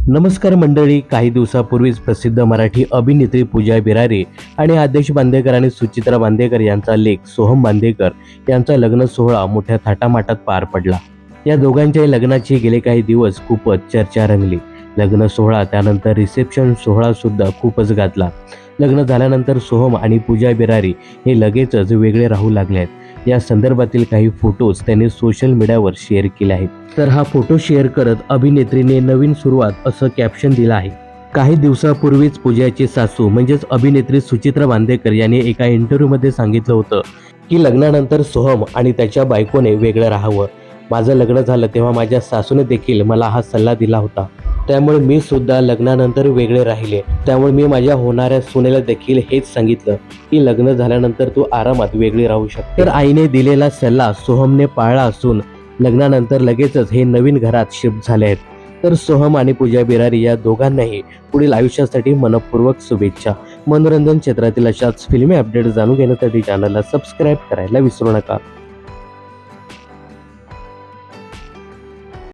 नमस्कार मंडळी. काही दिवसापूर्वीच प्रसिद्ध मराठी अभिनेत्री पूजा बिरारी आणि आदेश बांदेकर आणि सुचित्रा बांदेकर यांचा लेक सोहम बांदेकर यांचा लग्न सोहळा मोठ्या थाटामाटात पार पडला. या दोघांच्याही लग्नाची गेले काही दिवस खूपच चर्चा रंगली. लग्न सोहळा त्यानंतर रिसेप्शन सोहळा सुद्धा खूपच गाजला. लग्न झाल्यानंतर सोहम आणि पूजा बिरारी हे लगेचच वेगळे राहू लागले आहेत. या संदर्भातील काही फोटोज त्यांनी सोशल मीडियावर शेअर केले आहेत. तर हा फोटो शेअर करत अभिनेत्रीने नवीन सुरुवात असं कॅप्शन दिलं आहे. काही दिवसापूर्वीच पूजाची सासू म्हणजेच अभिनेत्री सुचित्रा बांदेकर यांनी एका इंटरव्ह्यूमध्ये सांगितलं होतं की लग्नानंतर सोहम आणि त्याच्या बायकोने वेगळं राहावं. माझं लग्न झालं तेव्हा माझ्या सासूने देखील मला हा सल्ला दिला होता. त्यामुळे मी सुद्धा लग्नानंतर वेगळे राहिले. त्यामुळे मी माझ्या होणाऱ्या सुनेला देखील हेच सांगितलं की लग्न झाल्यानंतर तू आरामात वेगळी राहू शकते. तर आईने दिलेला सल्ला सोहमने पाळला असून लग्नानंतर लगेचच हे नवीन घरात शिफ्ट झाले आहेत. तर सोहम आणि पूजा बिरारी या दोघांनाही पुढील आयुष्यासाठी मनपूर्वक शुभेच्छा. मनोरंजन क्षेत्रातील अशाच फिल्मी अपडेट जाणून घेण्यासाठी चॅनलला सबस्क्राईब करायला विसरू नका.